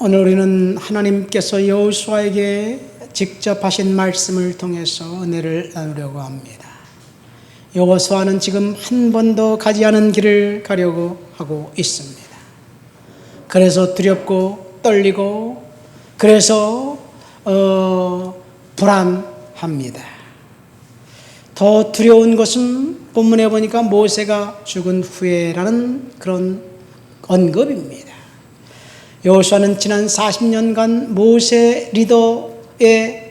오늘 우리는 하나님께서 여호수아에게 직접 하신 말씀을 통해서 은혜를 나누려고 합니다. 여호수아는 지금 한 번도 가지 않은 길을 가려고 하고 있습니다. 그래서 두렵고 떨리고 그래서 불안합니다. 더 두려운 것은 본문에 보니까 모세가 죽은 후에라는 그런 언급입니다. 여호수아는 지난 40년간 모세 리더의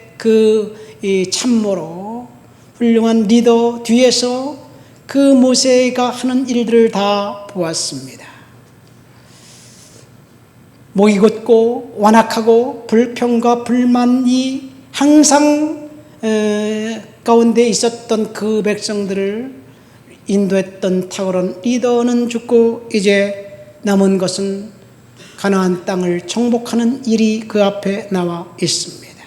참모로 훌륭한 리더 뒤에서 그 모세가 하는 일들을 다 보았습니다. 목이 곧고 완악하고 불평과 불만이 항상 가운데 있었던 그 백성들을 인도했던 탁월한 리더는 죽고 이제 남은 것은 가나안 땅을 정복하는 일이 그 앞에 나와 있습니다.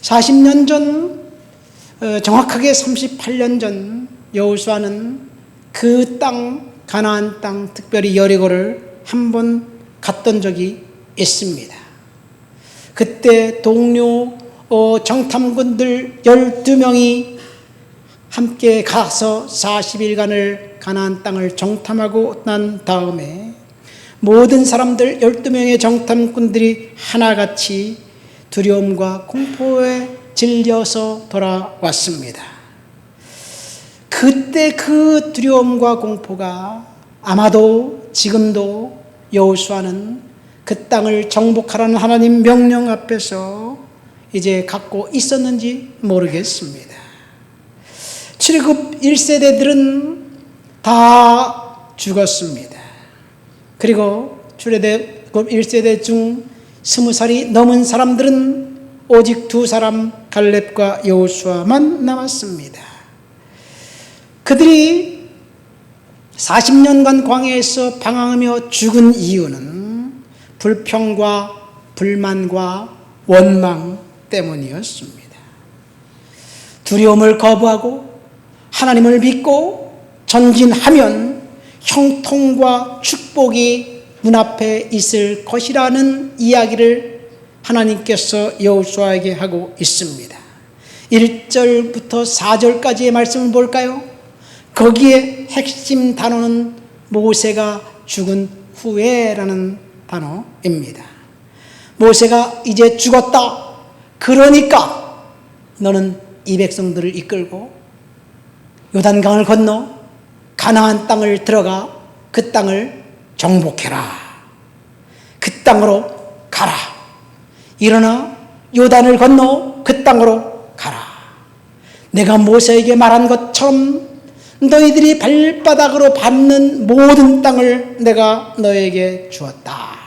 40년 전, 정확하게 38년 전 여호수아는 그 땅, 가나안 땅, 특별히 여리고를 한번 갔던 적이 있습니다. 그때 동료 정탐꾼들 12명이 함께 가서 40일간을 가나안 땅을 정탐하고 난 다음에 모든 사람들 12명의 정탐꾼들이 하나같이 두려움과 공포에 질려서 돌아왔습니다. 그때 그 두려움과 공포가 아마도 지금도 여호수아는 그 땅을 정복하라는 하나님 명령 앞에서 이제 갖고 있었는지 모르겠습니다. 출애굽 1세대들은 다 죽었습니다. 그리고 출애굽 1세대 중 20살이 넘은 사람들은 오직 2사람 갈렙과 여호수아만 남았습니다. 그들이 40년간 광야에서 방황하며 죽은 이유는 불평과 불만과 원망 때문이었습니다. 두려움을 거부하고 하나님을 믿고 전진하면 형통과 축복이 눈앞에 있을 것이라는 이야기를 하나님께서 여호수아에게 하고 있습니다. 1절부터 4절까지의 말씀을 볼까요? 거기에 핵심 단어는 모세가 죽은 후에라는 단어입니다. 모세가 이제 죽었다. 그러니까 너는 이 백성들을 이끌고 요단강을 건너 가나안 땅을 들어가 그 땅을 정복해라. 그 땅으로 가라. 일어나 요단을 건너 그 땅으로 가라. 내가 모세에게 말한 것처럼 너희들이 발바닥으로 밟는 모든 땅을 내가 너에게 주었다.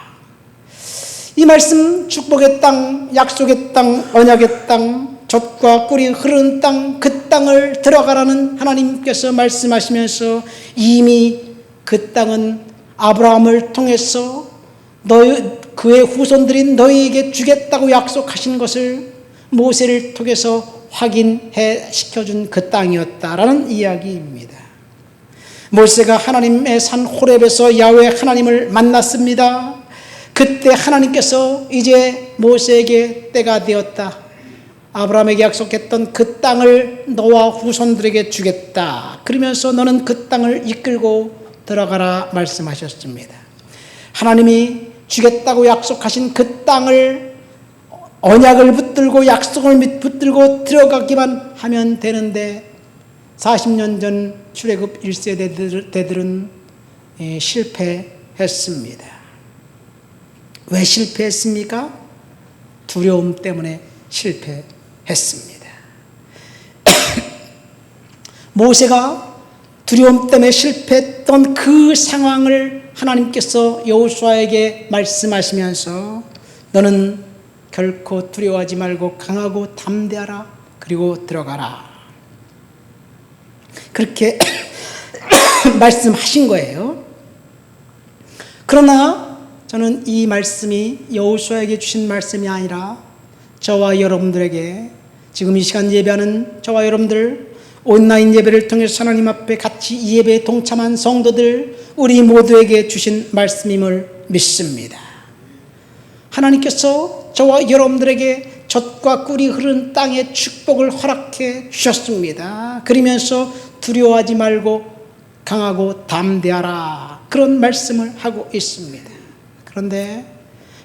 이 말씀 축복의 땅, 약속의 땅, 언약의 땅, 젖과 꿀이 흐르는 땅, 그 땅을 들어가라는 하나님께서 말씀하시면서 이미 그 땅은 아브라함을 통해서 그의 후손들인 너희에게 주겠다고 약속하신 것을 모세를 통해서 확인해 시켜준 그 땅이었다라는 이야기입니다. 모세가 하나님의 산 호렙에서 야훼 하나님을 만났습니다. 그때 하나님께서 이제 모세에게 때가 되었다. 아브라함에게 약속했던 그 땅을 너와 후손들에게 주겠다. 그러면서 너는 그 땅을 이끌고 들어가라 말씀하셨습니다. 하나님이 주겠다고 약속하신 그 땅을 언약을 붙들고 약속을 붙들고 들어가기만 하면 되는데 40년 전 출애굽 1세대들은 실패했습니다. 왜 실패했습니까? 두려움 때문에 실패했습니다. 모세가 두려움 때문에 실패했던 그 상황을 하나님께서 여호수아에게 말씀하시면서 너는 결코 두려워하지 말고 강하고 담대하라. 그리고 들어가라. 그렇게 말씀하신 거예요. 그러나 저는 이 말씀이 여호수아에게 주신 말씀이 아니라 저와 여러분들에게 지금 이 시간 예배하는 저와 여러분들 온라인 예배를 통해서 하나님 앞에 같이 이 예배에 동참한 성도들 우리 모두에게 주신 말씀임을 믿습니다. 하나님께서 저와 여러분들에게 젖과 꿀이 흐르는 땅의 축복을 허락해 주셨습니다. 그러면서 두려워하지 말고 강하고 담대하라, 그런 말씀을 하고 있습니다. 그런데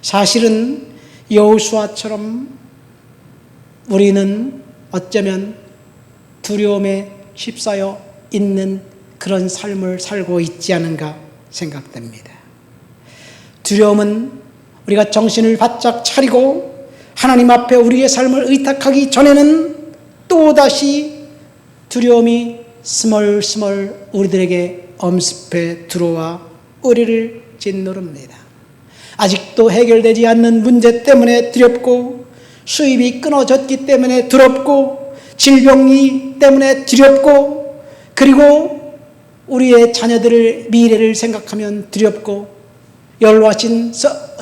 사실은 여호수아처럼 우리는 어쩌면 두려움에 휩싸여 있는 그런 삶을 살고 있지 않은가 생각됩니다. 두려움은 우리가 정신을 바짝 차리고 하나님 앞에 우리의 삶을 의탁하기 전에는 또다시 두려움이 스멀스멀 우리들에게 엄습해 들어와 우리를 짓누릅니다. 아직도 해결되지 않는 문제 때문에 두렵고, 수입이 끊어졌기 때문에 두렵고, 질병이 때문에 두렵고, 그리고 우리의 자녀들의 미래를 생각하면 두렵고, 연로하신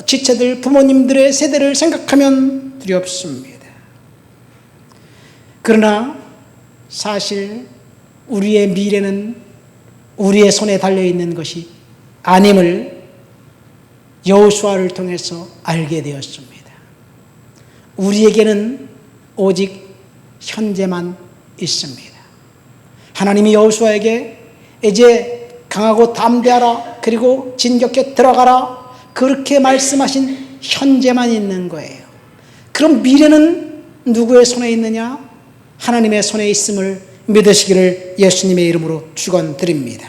지체들 부모님들의 세대를 생각하면 두렵습니다. 그러나 사실 우리의 미래는 우리의 손에 달려있는 것이 아님을 여호수아를 통해서 알게 되었습니다. 우리에게는 오직 현재만 있습니다. 하나님이 여호수아에게 이제 강하고 담대하라, 그리고 진격해 들어가라, 그렇게 말씀하신 현재만 있는 거예요. 그럼 미래는 누구의 손에 있느냐? 하나님의 손에 있음을 믿으시기를 예수님의 이름으로 축원드립니다.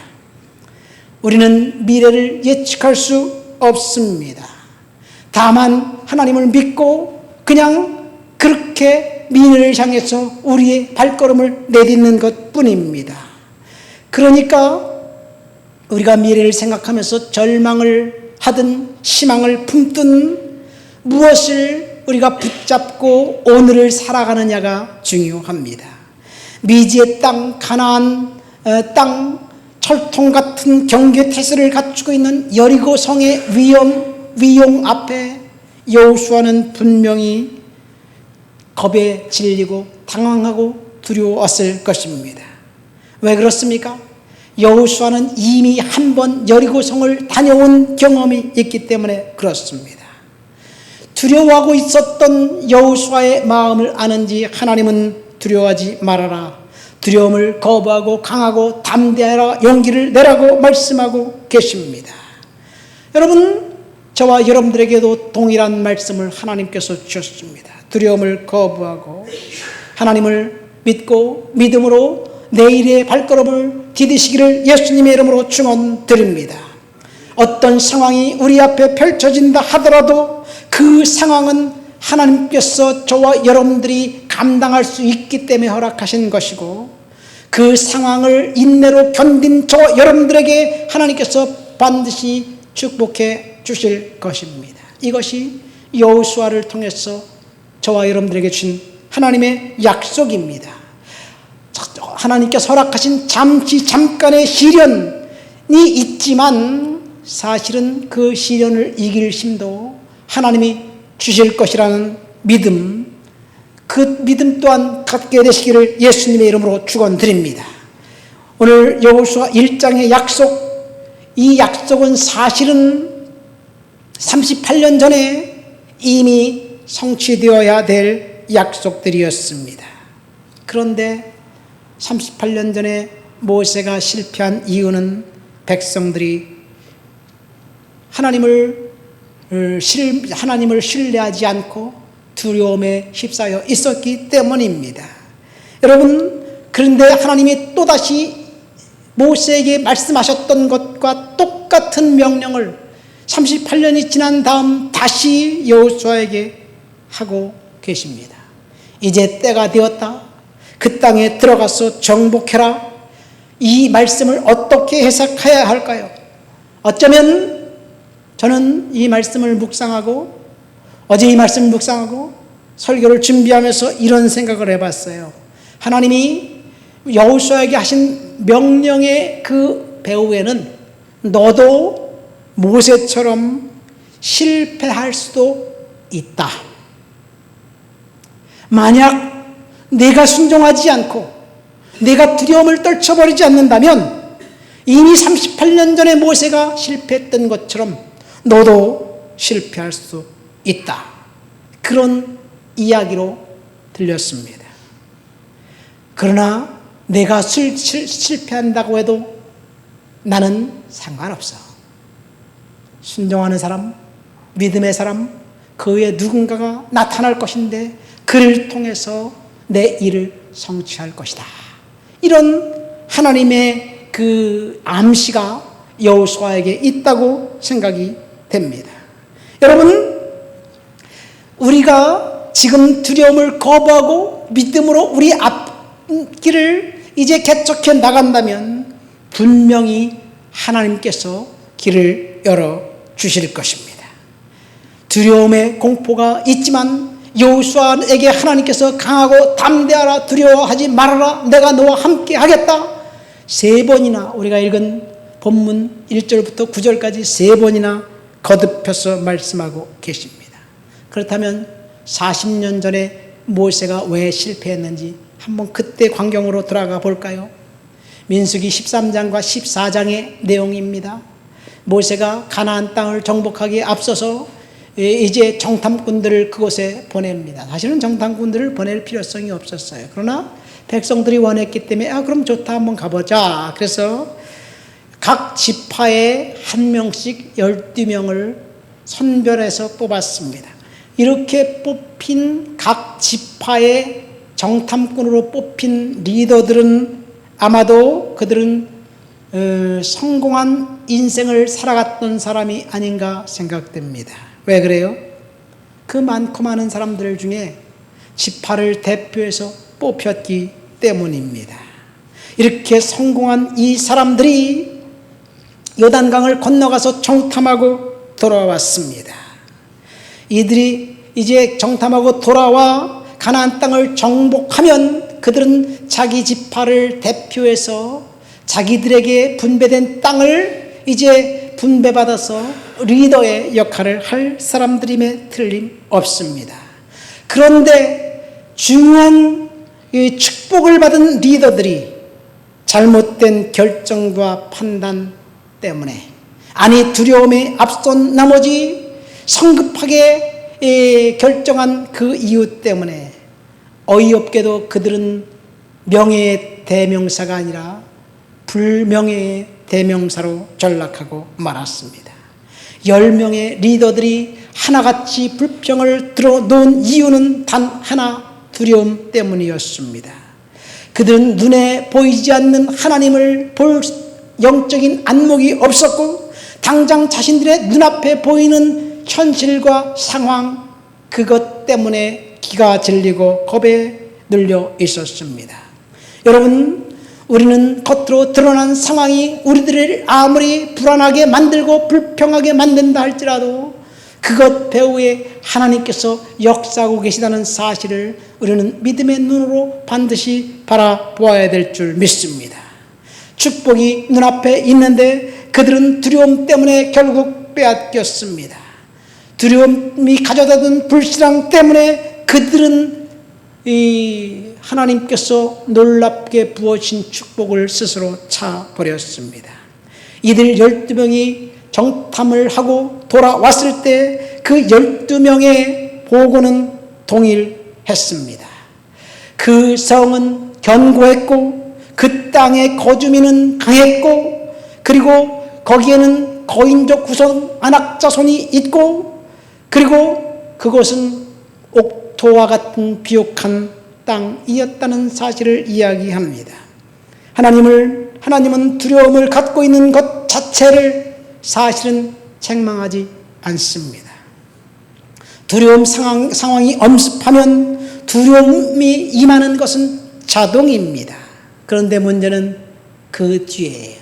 우리는 미래를 예측할 수 없습니다. 다만 하나님을 믿고 그냥 그렇게 미래를 향해서 우리의 발걸음을 내딛는 것뿐입니다. 그러니까 우리가 미래를 생각하면서 절망을 하든 희망을 품든 무엇을 우리가 붙잡고 오늘을 살아가느냐가 중요합니다. 미지의 땅, 가나안 땅, 철통 같은 경계 태세를 갖추고 있는 여리고성의 위용 앞에 여호수아는 분명히 겁에 질리고 당황하고 두려웠을 것입니다. 왜 그렇습니까? 여호수아는 이미 한 번 여리고성을 다녀온 경험이 있기 때문에 그렇습니다. 두려워하고 있었던 여호수아의 마음을 아는지 하나님은 두려워하지 말아라, 두려움을 거부하고 강하고 담대하라, 용기를 내라고 말씀하고 계십니다. 여러분, 저와 여러분들에게도 동일한 말씀을 하나님께서 주셨습니다. 두려움을 거부하고 하나님을 믿고 믿음으로 내일의 발걸음을 디디시기를 예수님의 이름으로 축원드립니다. 어떤 상황이 우리 앞에 펼쳐진다 하더라도 그 상황은 하나님께서 저와 여러분들이 감당할 수 있기 때문에 허락하신 것이고, 그 상황을 인내로 견딘 저와 여러분들에게 하나님께서 반드시 축복해 주실 것입니다. 이것이 여호수아를 통해서 저와 여러분들에게 주신 하나님의 약속입니다. 하나님께서 허락하신 잠깐의 시련이 있지만 사실은 그 시련을 이길 힘도 하나님이 주실 것이라는 믿음, 그 믿음 또한 갖게 되시기를 예수님의 이름으로 축원드립니다. 오늘 여호수아 1장의 약속, 이 약속은 사실은 38년 전에 이미 성취되어야 될 약속들이었습니다. 그런데 38년 전에 모세가 실패한 이유는 백성들이 하나님을 신뢰하지 않고 두려움에 휩싸여 있었기 때문입니다. 여러분, 그런데 하나님이 또다시 모세에게 말씀하셨던 것과 똑같은 명령을 38년이 지난 다음 다시 여호수아에게 하고 계십니다. 이제 때가 되었다. 그 땅에 들어가서 정복해라. 이 말씀을 어떻게 해석해야 할까요? 어쩌면 저는 이 말씀을 묵상하고, 어제 이 말씀을 묵상하고 설교를 준비하면서 이런 생각을 해봤어요. 하나님이 여호수아에게 하신 명령의 그 배후에는 너도 모세처럼 실패할 수도 있다. 만약 내가 순종하지 않고 내가 두려움을 떨쳐버리지 않는다면 이미 38년 전에 모세가 실패했던 것처럼 너도 실패할 수 있다. 그런 이야기로 들렸습니다. 그러나 내가 실패한다고 해도 나는 상관없어. 순종하는 사람, 믿음의 사람, 그 외에 누군가가 나타날 것인데 그를 통해서 내 일을 성취할 것이다. 이런 하나님의 그 암시가 여호수아에게 있다고 생각이 됩니다. 여러분, 우리가 지금 두려움을 거부하고 믿음으로 우리 앞길을 이제 개척해 나간다면 분명히 하나님께서 길을 열어 주실 것입니다. 두려움의 공포가 있지만 여호수아에게 하나님께서 강하고 담대하라, 두려워하지 말아라, 내가 너와 함께 하겠다. 3번이나 우리가 읽은 본문 1절부터 9절까지 3번이나 거듭해서 말씀하고 계십니다. 그렇다면 40년 전에 모세가 왜 실패했는지 한번 그때 광경으로 돌아가 볼까요? 민수기 13장과 14장의 내용입니다. 모세가 가나안 땅을 정복하기에 앞서서 이제 정탐꾼들을 그곳에 보냅니다. 사실은 정탐꾼들을 보낼 필요성이 없었어요. 그러나 백성들이 원했기 때문에 그럼 좋다, 한번 가보자. 그래서 각 지파에 한 명씩 12명을 선별해서 뽑았습니다. 이렇게 뽑힌 각 지파의 정탐꾼으로 뽑힌 리더들은 아마도 그들은 성공한 인생을 살아갔던 사람이 아닌가 생각됩니다. 왜 그래요? 그 많고 많은 사람들 중에 지파를 대표해서 뽑혔기 때문입니다. 이렇게 성공한 이 사람들이 요단강을 건너가서 정탐하고 돌아왔습니다. 이들이 이제 정탐하고 돌아와 가나안 땅을 정복하면 그들은 자기 지파를 대표해서 자기들에게 분배된 땅을 이제 분배받아서 리더의 역할을 할 사람들임에 틀림없습니다. 그런데 중요한 이 축복을 받은 리더들이 잘못된 결정과 판단 때문에, 아니 두려움에 앞선 나머지 성급하게 결정한 그 이유 때문에 어이없게도 그들은 명예의 대명사가 아니라 불명예의 대명사로 전락하고 말았습니다. 10명의 리더들이 하나같이 불평을 들어놓은 이유는 단 하나, 두려움 때문이었습니다. 그들은 눈에 보이지 않는 하나님을 볼 영적인 안목이 없었고 당장 자신들의 눈앞에 보이는 현실과 상황, 그것 때문에 기가 질리고 겁에 눌려 있었습니다. 여러분, 우리는 겉으로 드러난 상황이 우리들을 아무리 불안하게 만들고 불평하게 만든다 할지라도 그것 배후에 하나님께서 역사하고 계시다는 사실을 우리는 믿음의 눈으로 반드시 바라보아야 될 줄 믿습니다. 축복이 눈앞에 있는데 그들은 두려움 때문에 결국 빼앗겼습니다. 두려움이 가져다준 불신앙 때문에 그들은 이 하나님께서 놀랍게 부어주신 축복을 스스로 차버렸습니다. 이들 12명이 정탐을 하고 돌아왔을 때 그 12명의 보고는 동일했습니다. 그 성은 견고했고 그 땅의 거주민은 강했고 그리고 거기에는 거인족 구성 안악자손이 있고 그리고 그곳은 옥토와 같은 비옥한 땅이었다는 사실을 이야기합니다. 하나님은 두려움을 갖고 있는 것 자체를 사실은 책망하지 않습니다. 두려움 상황이 엄습하면 두려움이 임하는 것은 자동입니다. 그런데 문제는 그 뒤에예요.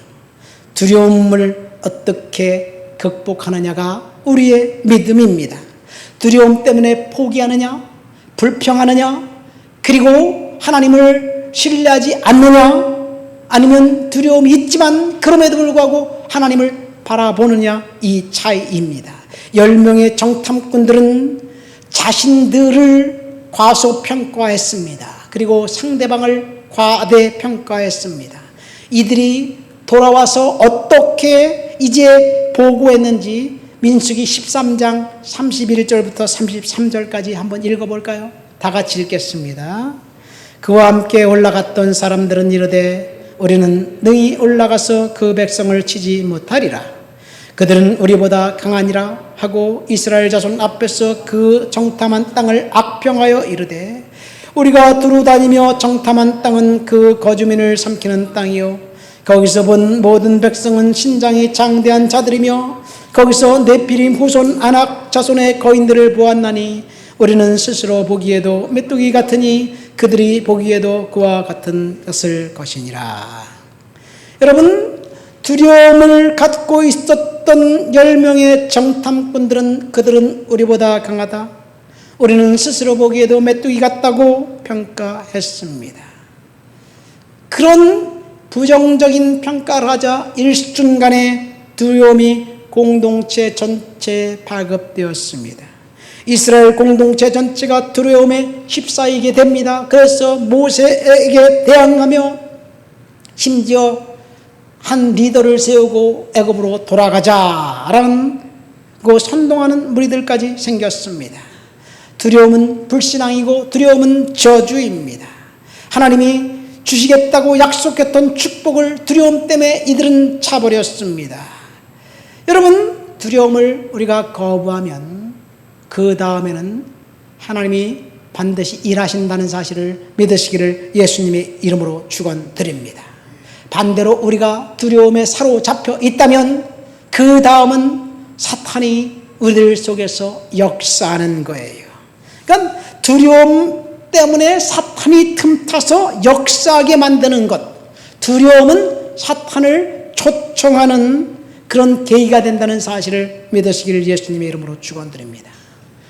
두려움을 어떻게 극복하느냐가 우리의 믿음입니다. 두려움 때문에 포기하느냐, 불평하느냐, 그리고 하나님을 신뢰하지 않느냐, 아니면 두려움이 있지만 그럼에도 불구하고 하나님을 바라보느냐, 이 차이입니다. 10명의 정탐꾼들은 자신들을 과소평가했습니다. 그리고 상대방을 과대평가했습니다. 이들이 돌아와서 어떻게 이제 보고했는지 민수기 13장 31절부터 33절까지 한번 읽어볼까요? 다 같이 읽겠습니다. 그와 함께 올라갔던 사람들은 이르되 우리는 능히 올라가서 그 백성을 치지 못하리라. 그들은 우리보다 강하니라 하고 이스라엘 자손 앞에서 그 정탐한 땅을 악평하여 이르되 우리가 두루 다니며 정탐한 땅은 그 거주민을 삼키는 땅이요 거기서 본 모든 백성은 신장이 장대한 자들이며 거기서 네피림 후손 아낙 자손의 거인들을 보았나니 우리는 스스로 보기에도 메뚜기 같으니 그들이 보기에도 그와 같은 것이니라. 여러분, 두려움을 갖고 있었던 10명의 정탐꾼들은 그들은 우리보다 강하다, 우리는 스스로 보기에도 메뚜기 같다고 평가했습니다. 그런 부정적인 평가를 하자 일순간에 두려움이 공동체 전체에 발급되었습니다. 이스라엘 공동체 전체가 두려움에 휩싸이게 됩니다. 그래서 모세에게 대항하며 심지어 한 리더를 세우고 애굽으로 돌아가자라는 선동하는 무리들까지 생겼습니다. 두려움은 불신앙이고 두려움은 저주입니다. 하나님이 주시겠다고 약속했던 축복을 두려움 때문에 이들은 차버렸습니다. 여러분, 두려움을 우리가 거부하면 그 다음에는 하나님이 반드시 일하신다는 사실을 믿으시기를 예수님의 이름으로 축원드립니다. 반대로 우리가 두려움에 사로잡혀 있다면 그 다음은 사탄이 우리들 속에서 역사하는 거예요. 그러니까 두려움 때문에 사탄이 틈타서 역사하게 만드는 것, 두려움은 사탄을 초청하는 그런 계기가 된다는 사실을 믿으시기를 예수님의 이름으로 축원드립니다.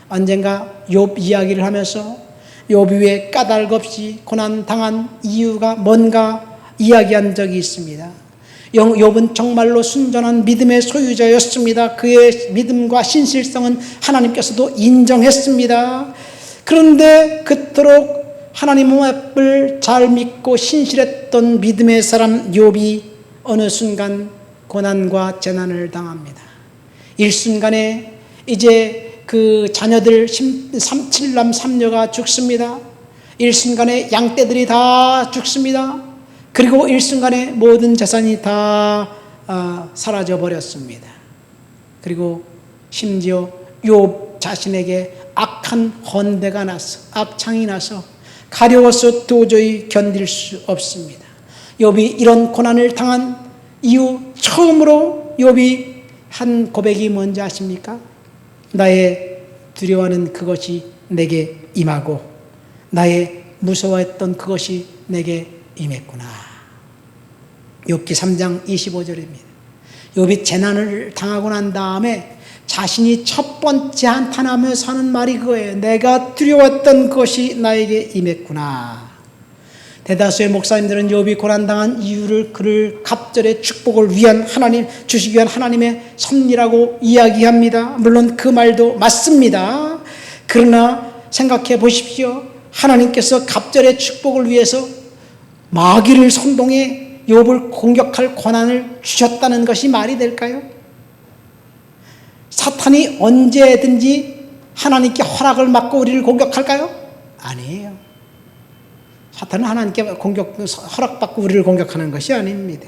언젠가 욥 이야기를 하면서 욥이 왜 까닭 없이 고난당한 이유가 뭔가 이야기한 적이 있습니다. 욥은 정말로 순전한 믿음의 소유자였습니다. 그의 믿음과 신실성은 하나님께서도 인정했습니다. 그런데 그토록 하나님 앞을 잘 믿고 신실했던 믿음의 사람 욥이 어느 순간 고난과 재난을 당합니다. 일순간에 이제 그 자녀들 7남 3녀가 죽습니다. 일순간에 양떼들이 다 죽습니다. 그리고 일순간에 모든 재산이 다 사라져 버렸습니다. 그리고 심지어 욥 자신에게 악한 헌대가 나서, 악창이 나서 가려워서 도저히 견딜 수 없습니다. 욥이 이런 고난을 당한 이후 처음으로 욥이 한 고백이 뭔지 아십니까? 나의 두려워하는 그것이 내게 임하고 나의 무서워했던 그것이 내게 임했구나. 욥기 3장 25절입니다. 욥이 재난을 당하고 난 다음에 자신이 첫 번째 한탄하면서 하는 말이 그거예요. 내가 두려웠던 것이 나에게 임했구나. 대다수의 목사님들은 욥이 고난당한 이유를 그를 갑절의 축복을 위한 주시기 위한 하나님의 섭리라고 이야기합니다. 물론 그 말도 맞습니다. 그러나 생각해 보십시오. 하나님께서 갑절의 축복을 위해서 마귀를 선동해 욥을 공격할 권한을 주셨다는 것이 말이 될까요? 사탄이 언제든지 하나님께 허락을 받고 우리를 공격할까요? 아니에요. 사탄은 하나님께 허락받고 우리를 공격하는 것이 아닙니다.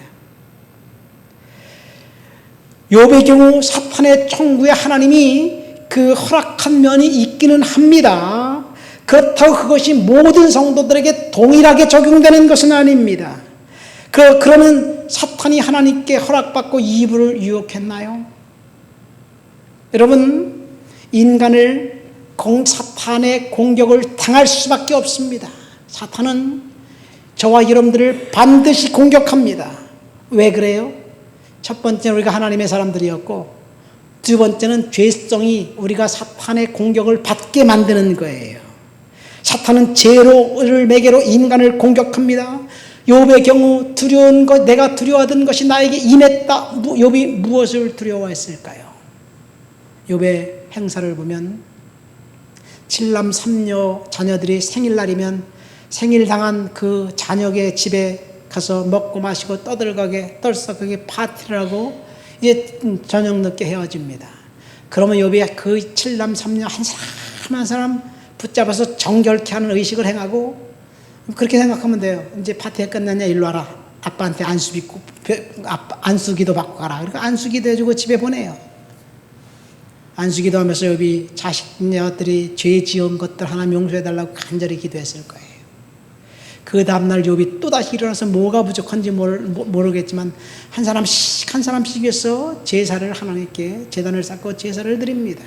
욥의 경우 사탄의 청구에 하나님이 그 허락한 면이 있기는 합니다. 그렇다고 그것이 모든 성도들에게 동일하게 적용되는 것은 아닙니다. 그러면 사탄이 하나님께 허락받고 이브를 유혹했나요? 여러분, 인간을 사탄의 공격을 당할 수밖에 없습니다. 사탄은 저와 여러분들을 반드시 공격합니다. 왜 그래요? 첫 번째는 우리가 하나님의 사람들이었고, 두 번째는 죄성이 우리가 사탄의 공격을 받게 만드는 거예요. 사탄은 죄를 매개로 인간을 공격합니다. 욥의 경우 두려운 것, 내가 두려워하던 것이 나에게 임했다. 욥이 무엇을 두려워했을까요? 욥의 행사를 보면 7남 3녀 자녀들이 생일날이면 생일당한 그 자녀의 집에 가서 먹고 마시고 떠들썩하게 파티를 하고 이제 저녁 늦게 헤어집니다. 그러면 욥이 그 7남 3녀 한 사람 한 사람 붙잡아서 정결케 하는 의식을 행하고, 그렇게 생각하면 돼요. 이제 파티가 끝났냐, 일로 와라. 아빠한테 안수기도 받고 가라. 그러니까 안수기도 해주고 집에 보내요. 안수기도 하면서 욥이 자식녀들이 죄 지은 것들 하나 용서해달라고 간절히 기도했을 거예요. 그 다음날 욥이 또다시 일어나서 뭐가 부족한지 모르겠지만 한 사람씩 위해서 제사를 하나님께 제단을 쌓고 제사를 드립니다.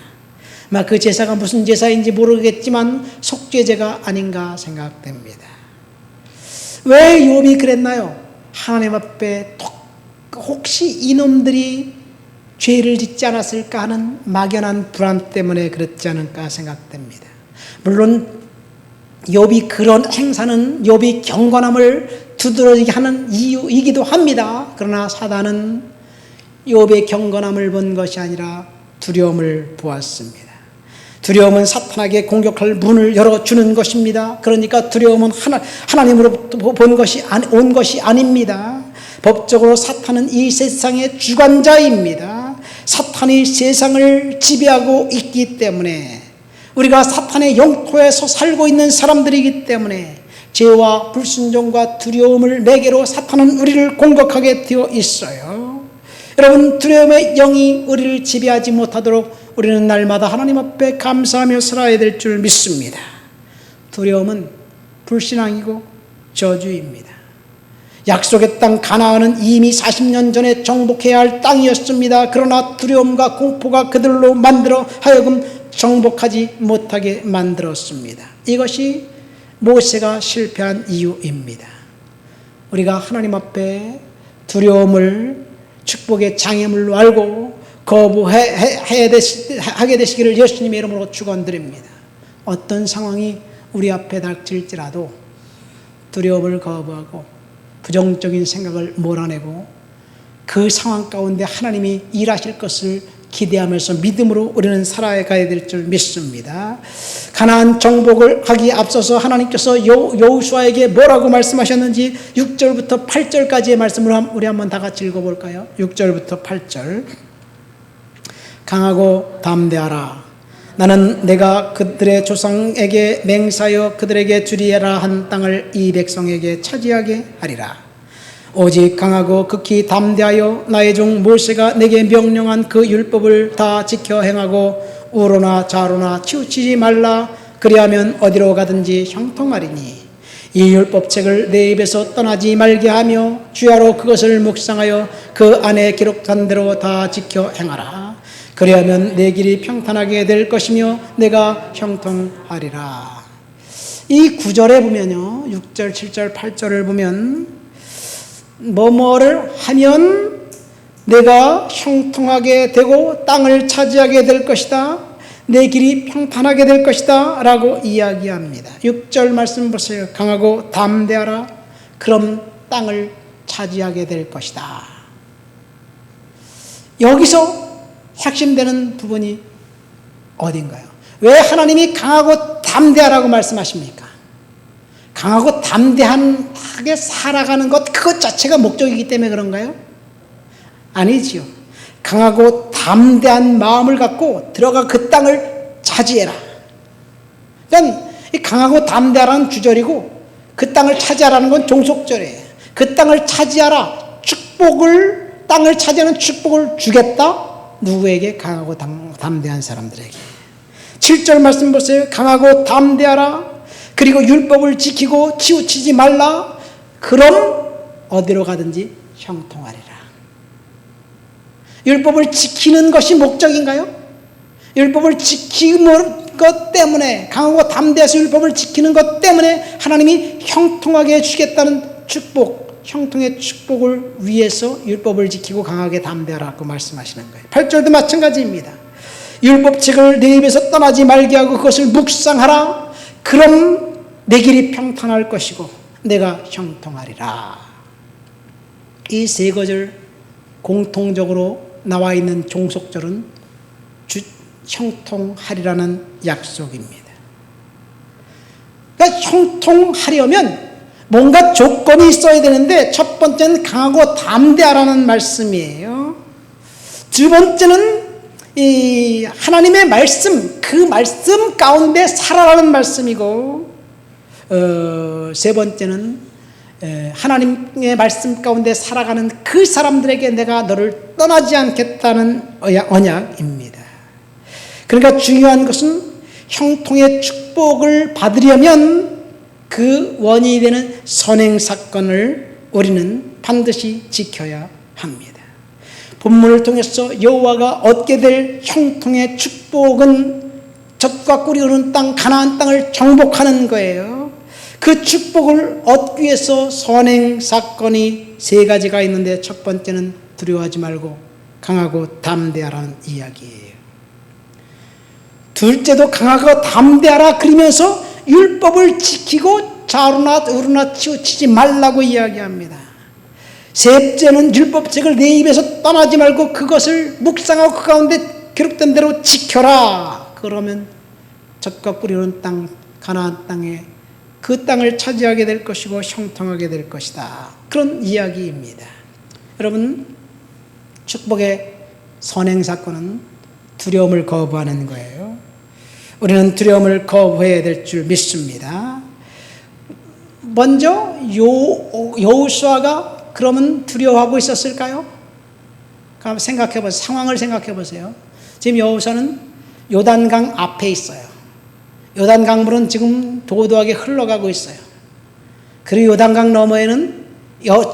그 제사가 무슨 제사인지 모르겠지만 속죄제가 아닌가 생각됩니다. 왜 욥이 그랬나요? 하나님 앞에 혹시 이놈들이 죄를 짓지 않았을까 하는 막연한 불안 때문에 그렇지 않을까 생각됩니다. 물론 욥이 그런 행사는 욥이 경건함을 두드러지게 하는 이유이기도 합니다. 그러나 사단은 욥의 경건함을 본 것이 아니라 두려움을 보았습니다. 두려움은 사탄에게 공격할 문을 열어주는 것입니다. 그러니까 두려움은 하나님으로부터 온 것이 아닙니다. 법적으로 사탄은 이 세상의 주관자입니다. 사탄이 세상을 지배하고 있기 때문에, 우리가 사탄의 영토에서 살고 있는 사람들이기 때문에 죄와 불순종과 두려움을 매개로 사탄은 우리를 공격하게 되어 있어요. 여러분, 두려움의 영이 우리를 지배하지 못하도록 우리는 날마다 하나님 앞에 감사하며 살아야 될 줄 믿습니다. 두려움은 불신앙이고 저주입니다. 약속의 땅 가나안은 이미 40년 전에 정복해야 할 땅이었습니다. 그러나 두려움과 공포가 그들로 만들어 하여금 정복하지 못하게 만들었습니다. 이것이 모세가 실패한 이유입니다. 우리가 하나님 앞에 두려움을 축복의 장애물로 알고 거부하게 되시기를 예수님의 이름으로 축원드립니다. 어떤 상황이 우리 앞에 닥칠지라도 두려움을 거부하고 부정적인 생각을 몰아내고 그 상황 가운데 하나님이 일하실 것을 기대하면서 믿음으로 우리는 살아가야 될 줄 믿습니다. 가나안 정복을 하기에 앞서서 하나님께서 여호수아에게 뭐라고 말씀하셨는지 6절부터 8절까지의 말씀을 우리 한번 다 같이 읽어볼까요? 6절부터 8절. 강하고 담대하라. 나는 내가 그들의 조상에게 맹세하여 그들에게 주리라 한 땅을 이 백성에게 차지하게 하리라. 오직 강하고 극히 담대하여 나의 종 모세가 내게 명령한 그 율법을 다 지켜 행하고 우로나 좌로나 치우치지 말라. 그리하면 어디로 가든지 형통하리니 이 율법책을 내 입에서 떠나지 말게 하며 주야로 그것을 묵상하여 그 안에 기록한 대로 다 지켜 행하라. 그리하면 내 길이 평탄하게 될 것이며 내가 형통하리라. 이 구절에 보면요, 6절, 7절, 8절을 보면 뭐뭐를 하면 내가 형통하게 되고 땅을 차지하게 될 것이다, 내 길이 평탄하게 될 것이다 라고 이야기합니다. 6절 말씀 보세요. 강하고 담대하라. 그럼 땅을 차지하게 될 것이다. 여기서 핵심되는 부분이 어딘가요? 왜 하나님이 강하고 담대하라고 말씀하십니까? 강하고 담대하게 살아가는 것, 그것 자체가 목적이기 때문에 그런가요? 아니지요. 강하고 담대한 마음을 갖고 들어가 그 땅을 차지해라. 그러니까 이 강하고 담대하라는 주절이고 그 땅을 차지하라는 건 종속절이에요. 그 땅을 차지하라. 땅을 차지하는 축복을 주겠다. 누구에게? 강하고 담대한 사람들에게. 7절 말씀 보세요. 강하고 담대하라. 그리고 율법을 지키고 치우치지 말라. 그럼 어디로 가든지 형통하리라. 율법을 지키는 것이 목적인가요? 율법을 지키는 것 때문에, 강하고 담대해서 율법을 지키는 것 때문에 하나님이 형통하게 해주겠다는 축복, 형통의 축복을 위해서 율법을 지키고 강하게 담대하라고 말씀하시는 거예요. 8절도 마찬가지입니다. 율법책을 내 입에서 떠나지 말게 하고 그것을 묵상하라. 그럼 내 길이 평탄할 것이고 내가 형통하리라. 이 세 구절 공통적으로 나와 있는 종속절은 형통하리라는 약속입니다. 그러니까 형통하려면 뭔가 조건이 있어야 되는데, 첫 번째는 강하고 담대하라는 말씀이에요. 두 번째는 이 하나님의 말씀, 그 말씀 가운데 살아가는 말씀이고, 세 번째는 하나님의 말씀 가운데 살아가는 그 사람들에게 내가 너를 떠나지 않겠다는 언약입니다. 그러니까 중요한 것은 형통의 축복을 받으려면 그 원인이 되는 선행사건을 우리는 반드시 지켜야 합니다. 본문을 통해서 여호와가 얻게 될 형통의 축복은 젖과 꿀이 흐르는 땅 가나안 땅을 정복하는 거예요. 그 축복을 얻기 위해서 선행사건이 세 가지가 있는데, 첫 번째는 두려워하지 말고 강하고 담대하라는 이야기예요. 둘째도 강하고 담대하라 그러면서 율법을 지키고 좌우나 우르나 치우치지 말라고 이야기합니다. 셋째는 율법책을 내 입에서 떠나지 말고 그것을 묵상하고 그 가운데 기록된 대로 지켜라. 그러면 젖과 꿀이 흐르는 땅 가나안 땅에 그 땅을 차지하게 될 것이고 형통하게 될 것이다. 그런 이야기입니다. 여러분, 축복의 선행사건은 두려움을 거부하는 거예요. 우리는 두려움을 거부해야 될 줄 믿습니다. 먼저 여호수아가 그러면 두려워하고 있었을까요? 그럼 생각해 보세요. 상황을 생각해 보세요. 지금 여호수아는 요단강 앞에 있어요. 요단강물은 지금 도도하게 흘러가고 있어요. 그리고 요단강 너머에는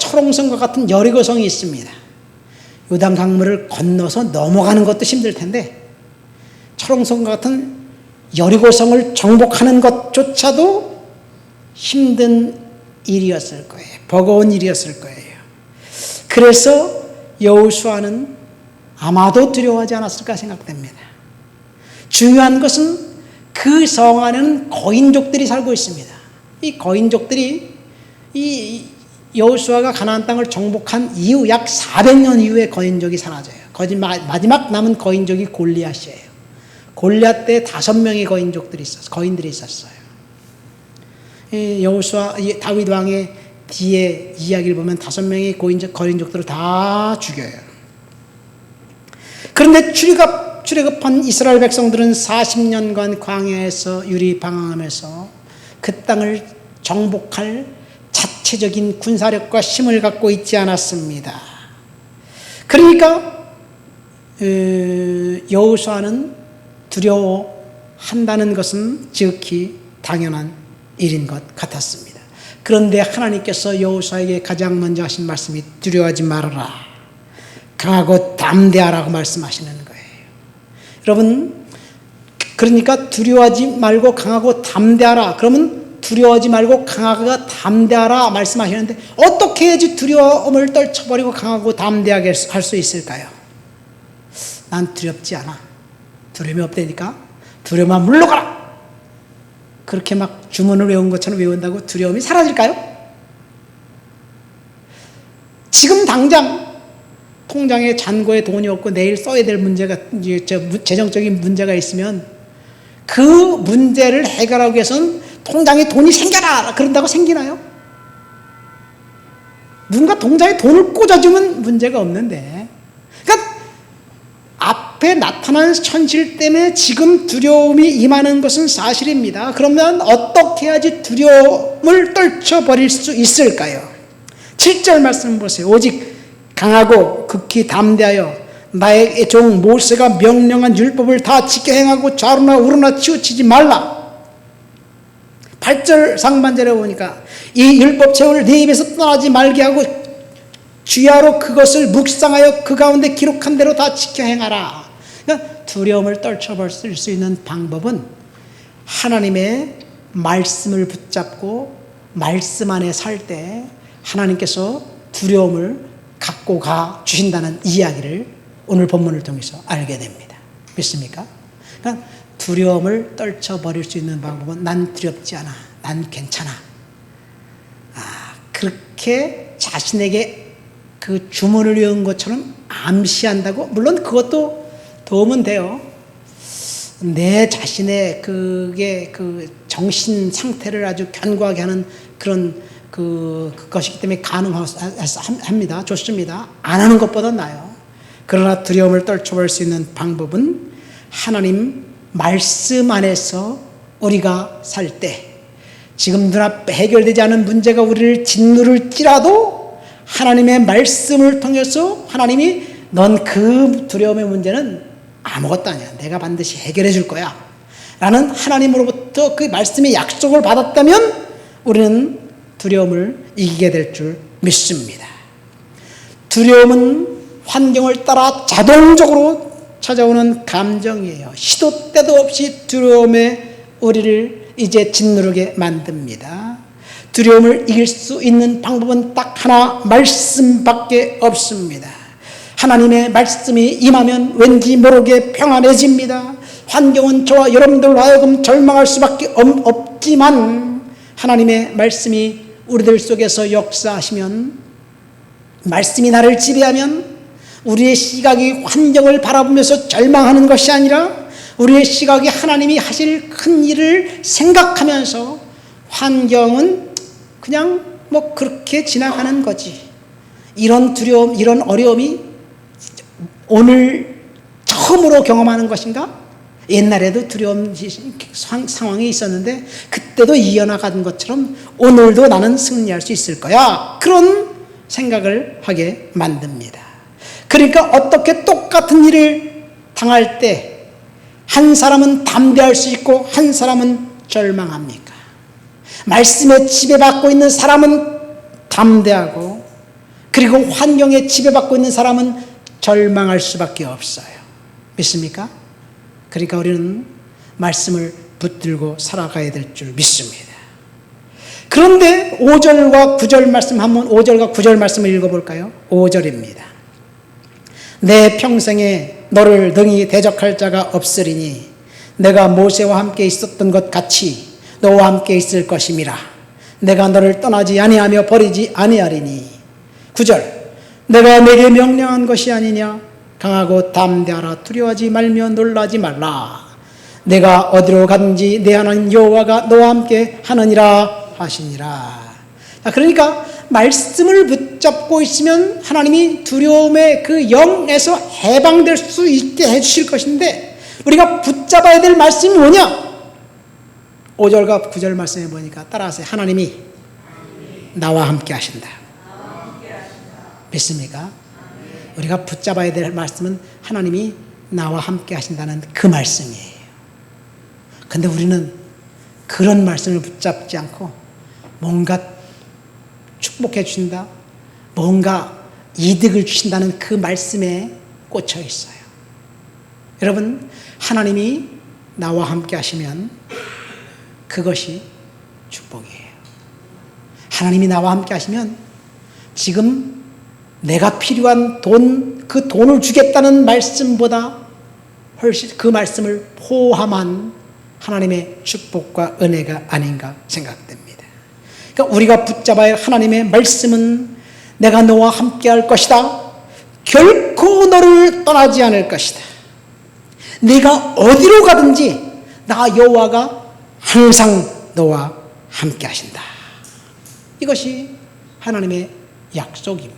초롱성과 같은 여리고성이 있습니다. 요단강물을 건너서 넘어가는 것도 힘들 텐데 초롱성과 같은 여리고성을 정복하는 것조차도 힘든 일이었을 거예요. 버거운 일이었을 거예요. 그래서 여호수아는 아마도 두려워하지 않았을까 생각됩니다. 중요한 것은 그 성 안에는 거인족들이 살고 있습니다. 이 거인족들이 이 여호수아가 가나안 땅을 정복한 이후 약 400년 이후에 거인족이 사라져요. 마지막 남은 거인족이 골리앗이에요. 골리앗 때 5명의 거인들이 있었어요. 여호수아 다윗 왕의 뒤에 이야기를 보면 5명의 거인족들을 다 죽여요. 그런데 출애굽한 이스라엘 백성들은 40년간 광야에서 유리방황하면서 그 땅을 정복할 자체적인 군사력과 힘을 갖고 있지 않았습니다. 그러니까 여호수아는 두려워한다는 것은 지극히 당연한 일인 것 같았습니다. 그런데 하나님께서 여호수아에게 가장 먼저 하신 말씀이 두려워하지 말아라, 강하고 담대하라고 말씀하시는 거예요. 여러분, 그러니까 두려워하지 말고 강하고 담대하라. 그러면 두려워하지 말고 강하고 담대하라 말씀하시는데 어떻게 해야지 두려움을 떨쳐버리고 강하고 담대하게 할 수 있을까요? 난 두렵지 않아. 두려움이 없다니까 두려움만 물러가라. 그렇게 막 주문을 외운 것처럼 외운다고 두려움이 사라질까요? 지금 당장 통장에 잔고에 돈이 없고 내일 써야 될 문제가, 재정적인 문제가 있으면 그 문제를 해결하기 위해서는 통장에 돈이 생겨라 그런다고 생기나요? 누군가 통장에 돈을 꽂아주면 문제가 없는데, 그러니까 앞에 나타난 현실 때문에 지금 두려움이 임하는 것은 사실입니다. 그러면 어떻게 해야지 두려움을 떨쳐버릴 수 있을까요? 7절 말씀 보세요. 오직 강하고 극히 담대하여 나의 종 모세가 명령한 율법을 다 지켜 행하고 좌우나 우르나 치우치지 말라. 8절 상반절에 보니까 이 율법책을 네 입에서 떠나지 말게 하고 주야로 그것을 묵상하여 그 가운데 기록한 대로 다 지켜 행하라. 그러니까 두려움을 떨쳐버릴 수 있는 방법은 하나님의 말씀을 붙잡고 말씀 안에 살 때 하나님께서 두려움을 갖고 가 주신다는 이야기를 오늘 본문을 통해서 알게 됩니다. 믿습니까? 그러니까 두려움을 떨쳐버릴 수 있는 방법은 난 두렵지 않아, 난 괜찮아. 그렇게 자신에게 그 주문을 외운 것처럼 암시한다고? 물론 그것도 도움은 돼요. 내 자신의 그게 그 정신 상태를 아주 견고하게 하는 그런 그것이기 때문에 가능합니다. 좋습니다. 안 하는 것보다 나아요. 그러나 두려움을 떨쳐볼 수 있는 방법은 하나님 말씀 안에서 우리가 살 때, 지금 눈앞에 해결되지 않은 문제가 우리를 짓누를지라도 하나님의 말씀을 통해서 하나님이 넌 그 두려움의 문제는 아무것도 아니야, 내가 반드시 해결해 줄 거야 라는 하나님으로부터 그 말씀의 약속을 받았다면 우리는 두려움을 이기게 될 줄 믿습니다. 두려움은 환경을 따라 자동적으로 찾아오는 감정이에요. 시도 때도 없이 두려움에 우리를 이제 짓누르게 만듭니다. 두려움을 이길 수 있는 방법은 딱 하나, 말씀밖에 없습니다. 하나님의 말씀이 임하면 왠지 모르게 평안해집니다. 환경은 저와 여러분들로 하여금 절망할 수밖에 없지만 하나님의 말씀이 우리들 속에서 역사하시면, 말씀이 나를 지배하면 우리의 시각이 환경을 바라보면서 절망하는 것이 아니라 우리의 시각이 하나님이 하실 큰 일을 생각하면서 환경은 그냥 뭐 그렇게 지나가는 거지, 이런 두려움, 이런 어려움이 오늘 처음으로 경험하는 것인가? 옛날에도 두려움 상황이 있었는데 그때도 이어나가는 것처럼 오늘도 나는 승리할 수 있을 거야, 그런 생각을 하게 만듭니다. 그러니까 어떻게 똑같은 일을 당할 때 한 사람은 담대할 수 있고 한 사람은 절망합니까? 말씀에 지배받고 있는 사람은 담대하고, 그리고 환경에 지배받고 있는 사람은 절망할 수밖에 없어요. 믿습니까? 그러니까 우리는 말씀을 붙들고 살아가야 될 줄 믿습니다. 그런데 5절과 9절 말씀, 한번 5절과 9절 말씀을 읽어볼까요? 5절입니다. 내 평생에 너를 능히 대적할 자가 없으리니 내가 모세와 함께 있었던 것 같이 너와 함께 있을 것임이라. 내가 너를 떠나지 아니하며 버리지 아니하리니. 9절, 내가 내게 명령한 것이 아니냐? 강하고 담대하라. 두려워하지 말며 놀라지 말라. 내가 어디로 가든지 내 하나님 여호와가 너와 함께 하느니라 하시니라. 자, 그러니까 말씀을 붙잡고 있으면 하나님이 두려움의 그 영에서 해방될 수 있게 해주실 것인데, 우리가 붙잡아야 될 말씀이 뭐냐? 5절과 9절 말씀에 보니까 따라하세요. 하나님이 나와 함께 하신다. 믿습니까? 우리가 붙잡아야 될 말씀은 하나님이 나와 함께 하신다는 그 말씀이에요. 근데 우리는 그런 말씀을 붙잡지 않고 뭔가 축복해 주신다, 뭔가 이득을 주신다는 그 말씀에 꽂혀 있어요. 여러분, 하나님이 나와 함께 하시면 그것이 축복이에요. 하나님이 나와 함께 하시면 지금 내가 필요한 돈, 그 돈을 주겠다는 말씀보다 훨씬 그 말씀을 포함한 하나님의 축복과 은혜가 아닌가 생각됩니다. 그러니까 우리가 붙잡아야 할 하나님의 말씀은 내가 너와 함께 할 것이다. 결코 너를 떠나지 않을 것이다. 네가 어디로 가든지 나 여호와가 항상 너와 함께 하신다. 이것이 하나님의 약속입니다.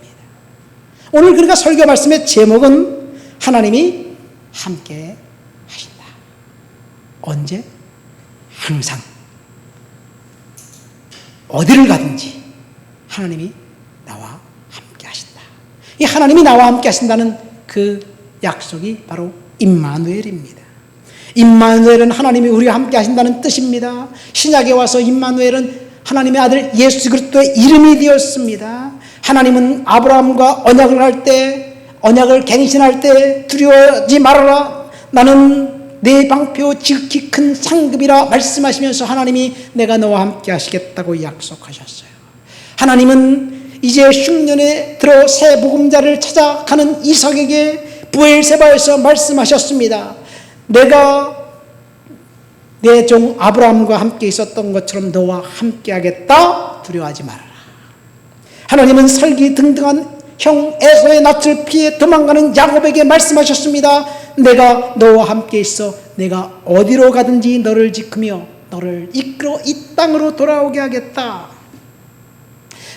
오늘 그러니까 설교 말씀의 제목은 하나님이 함께 하신다. 언제? 항상. 어디를 가든지 하나님이 나와 함께 하신다. 이 하나님이 나와 함께 하신다는 그 약속이 바로 임마누엘입니다. 임마누엘은 하나님이 우리와 함께 하신다는 뜻입니다. 신약에 와서 임마누엘은 하나님의 아들 예수 그리스도의 이름이 되었습니다. 하나님은 아브라함과 언약을 할 때, 언약을 갱신할 때 두려워하지 말아라, 나는 내 방표 지극히 큰 상급이라 말씀하시면서 하나님이 내가 너와 함께 하시겠다고 약속하셨어요. 하나님은 이제 흉년에 들어 새 복음자를 찾아가는 이삭에게 브엘세바에서 말씀하셨습니다. 내가 내 종 아브라함과 함께 있었던 것처럼 너와 함께 하겠다. 두려워하지 말아라. 하나님은 설기등등한 형 에서의 낯을 피해 도망가는 야곱에게 말씀하셨습니다. 내가 너와 함께 있어 내가 어디로 가든지 너를 지키며 너를 이끌어 이 땅으로 돌아오게 하겠다.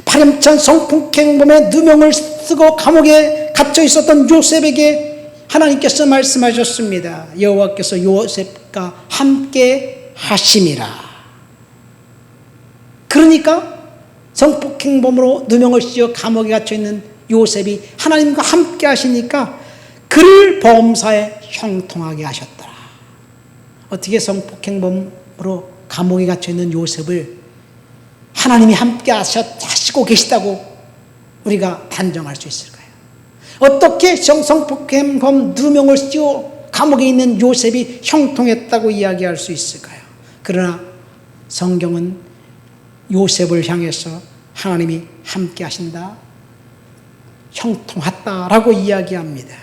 파렴치한 성폭행범의 누명을 쓰고 감옥에 갇혀 있었던 요셉에게 하나님께서 말씀하셨습니다. 여호와께서 요셉과 함께 하심이라. 그러니까 성폭행범으로 누명을 씌워 감옥에 갇혀 있는 요셉이 하나님과 함께 하시니까 그를 범사에 형통하게 하셨더라. 어떻게 성폭행범으로 감옥에 갇혀 있는 요셉을 하나님이 함께 하시고 계시다고 우리가 단정할 수 있을까요? 어떻게 성폭행범 누명을 씌워 감옥에 있는 요셉이 형통했다고 이야기할 수 있을까요? 그러나 성경은 요셉을 향해서 하나님이 함께 하신다, 형통했다라고 이야기합니다.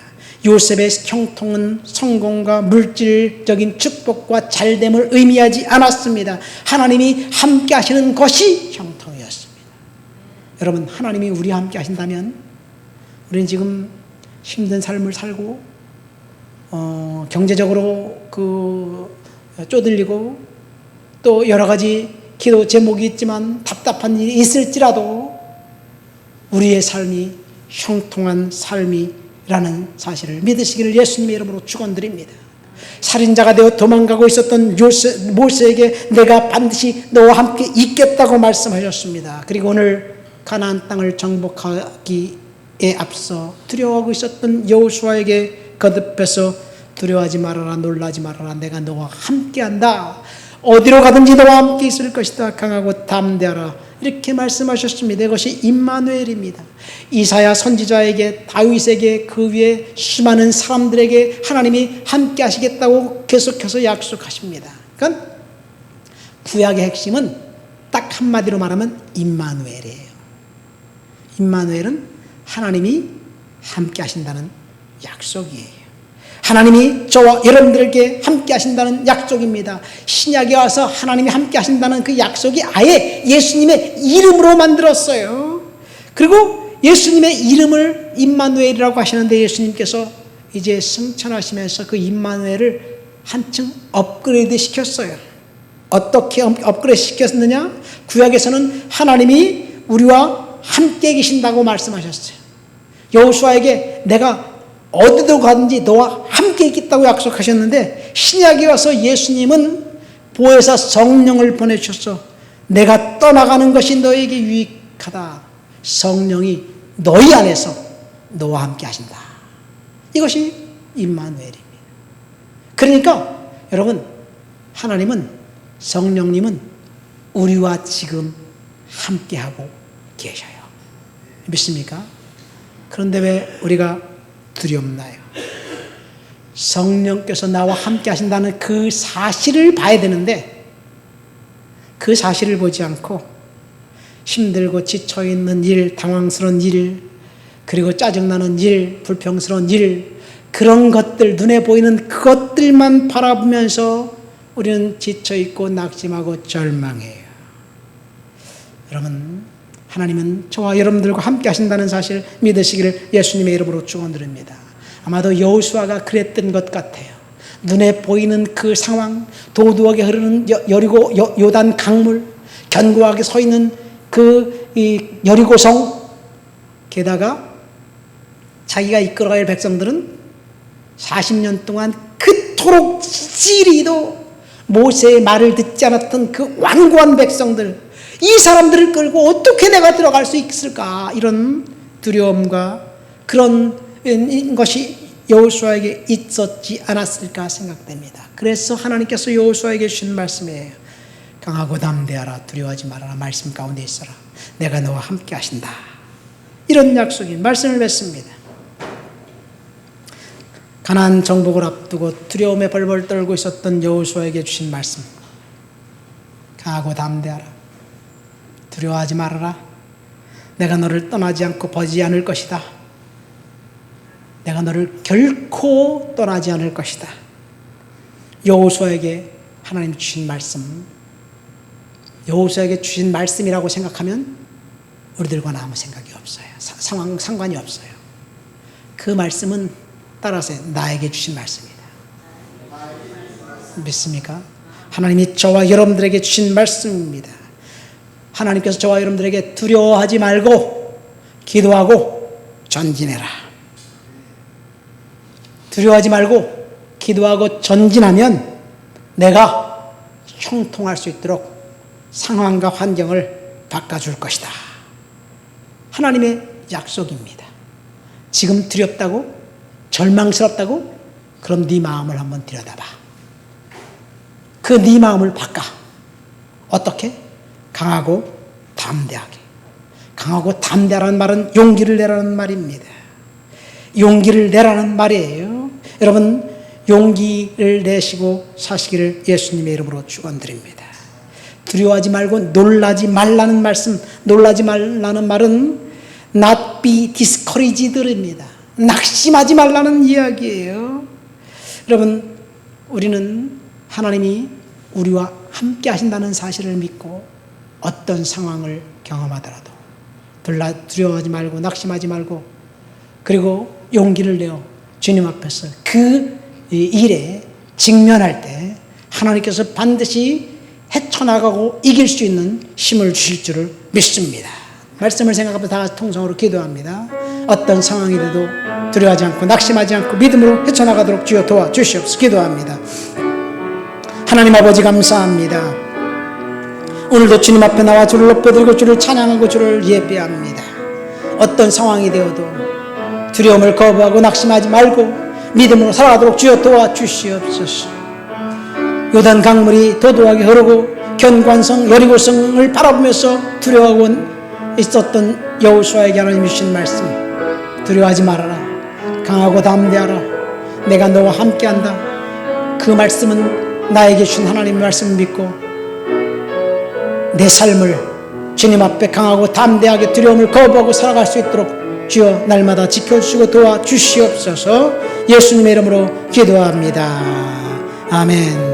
요셉의 형통은 성공과 물질적인 축복과 잘됨을 의미하지 않았습니다. 하나님이 함께 하시는 것이 형통이었습니다. 여러분, 하나님이 우리와 함께 하신다면 우리는 지금 힘든 삶을 살고 경제적으로 쪼들리고 또 여러 가지 기도 제목이 있지만 답답한 일이 있을지라도 우리의 삶이 형통한 삶이라는 사실을 믿으시기를 예수님의 이름으로 축원드립니다. 살인자가 되어 도망가고 있었던 모세에게 내가 반드시 너와 함께 있겠다고 말씀하셨습니다. 그리고 오늘 가나안 땅을 정복하기에 앞서 두려워하고 있었던 여호수아에게 거듭해서 두려워하지 말아라, 놀라지 말아라, 내가 너와 함께한다, 어디로 가든지 너와 함께 있을 것이다, 강하고 담대하라, 이렇게 말씀하셨습니다. 이것이 임마누엘입니다. 이사야 선지자에게, 다윗에게, 그 위에 수많은 사람들에게 하나님이 함께 하시겠다고 계속해서 약속하십니다. 그러니까 구약의 핵심은 딱 한마디로 말하면 임마누엘이에요. 임마누엘은 하나님이 함께 하신다는 약속이에요. 하나님이 저와 여러분들에게 함께 하신다는 약속입니다. 신약에 와서 하나님이 함께 하신다는 그 약속이 아예 예수님의 이름으로 만들었어요. 그리고 예수님의 이름을 임마누엘이라고 하시는데 예수님께서 이제 승천하시면서 그 임마누엘을 한층 업그레이드 시켰어요. 어떻게 업그레이드 시켰느냐? 구약에서는 하나님이 우리와 함께 계신다고 말씀하셨어요. 여호수아에게 내가 어디로 가든지 너와 함께 있겠다고 약속하셨는데 신약에 와서 예수님은 보혜사 성령을 보내주셔서 내가 떠나가는 것이 너에게 유익하다, 성령이 너희 안에서 너와 함께 하신다. 이것이 임마누엘입니다. 그러니까 여러분, 하나님은, 성령님은 우리와 지금 함께하고 계셔요. 믿습니까? 그런데 왜 우리가 두렵나요? 성령께서 나와 함께 하신다는 그 사실을 봐야 되는데 그 사실을 보지 않고 힘들고 지쳐있는 일, 당황스러운 일, 그리고 짜증나는 일, 불평스러운 일, 그런 것들, 눈에 보이는 그것들만 바라보면서 우리는 지쳐있고 낙심하고 절망해요. 여러분, 하나님은 저와 여러분들과 함께 하신다는 사실 믿으시기를 예수님의 이름으로 축원드립니다. 아마도 여호수아가 그랬던 것 같아요. 눈에 보이는 그 상황, 도두하게 흐르는 여리고 요단 강물, 견고하게 서 있는 그 여리고성, 게다가 자기가 이끌어갈 백성들은 40년 동안 그토록 지리도 모세의 말을 듣지 않았던 그 완고한 백성들, 이 사람들을 끌고 어떻게 내가 들어갈 수 있을까, 이런 두려움과 그런 것이 여호수아에게 있었지 않았을까 생각됩니다. 그래서 하나님께서 여호수아에게 주신 말씀이에요. 강하고 담대하라, 두려워하지 말아라, 말씀 가운데 있어라, 내가 너와 함께 하신다. 이런 약속인 말씀을 맺습니다. 가나안 정복을 앞두고 두려움에 벌벌 떨고 있었던 여호수아에게 주신 말씀, 강하고 담대하라, 두려워하지 말아라, 내가 너를 떠나지 않고 버리지 않을 것이다, 내가 너를 결코 떠나지 않을 것이다. 여호수아에게 하나님 주신 말씀, 여호수아에게 주신 말씀이라고 생각하면 우리들과는 아무 생각이 없어요. 상관이 없어요. 그 말씀은 따라서 나에게 주신 말씀입니다. 믿습니까? 하나님이 저와 여러분들에게 주신 말씀입니다. 하나님께서 저와 여러분들에게 두려워하지 말고 기도하고 전진해라, 두려워하지 말고 기도하고 전진하면 내가 형통할 수 있도록 상황과 환경을 바꿔줄 것이다. 하나님의 약속입니다. 지금 두렵다고? 절망스럽다고? 그럼 네 마음을 한번 들여다봐. 그 네 마음을 바꿔. 어떻게? 강하고 담대하게. 강하고 담대하라는 말은 용기를 내라는 말입니다. 용기를 내라는 말이에요. 여러분, 용기를 내시고 사시기를 예수님의 이름으로 축원드립니다. 두려워하지 말고 놀라지 말라는 말씀, 놀라지 말라는 말은 not be discouraged입니다. 낙심하지 말라는 이야기예요. 여러분, 우리는 하나님이 우리와 함께 하신다는 사실을 믿고 어떤 상황을 경험하더라도 두려워하지 말고 낙심하지 말고 그리고 용기를 내어 주님 앞에서 그 일에 직면할 때 하나님께서 반드시 헤쳐나가고 이길 수 있는 힘을 주실 줄을 믿습니다. 말씀을 생각하면서 다 같이 통성으로 기도합니다. 어떤 상황이 돼도 두려워하지 않고 낙심하지 않고 믿음으로 헤쳐나가도록 주여 도와주시옵소서. 기도합니다. 하나님 아버지 감사합니다. 오늘도 주님 앞에 나와 주를 높여드리고 주를 찬양하고 주를 예배합니다. 어떤 상황이 되어도 두려움을 거부하고 낙심하지 말고 믿음으로 살아가도록 주여 도와주시옵소서. 요단 강물이 도도하게 흐르고 견관성 여리고성을 바라보면서 두려워하고 있었던 여호수아에게 하나님이 주신 말씀, 두려워하지 말아라, 강하고 담대하라, 내가 너와 함께한다. 그 말씀은 나에게 주신 하나님의 말씀을 믿고 내 삶을 주님 앞에 강하고 담대하게 두려움을 거부하고 살아갈 수 있도록 주여 날마다 지켜주시고 도와주시옵소서. 예수님의 이름으로 기도합니다. 아멘.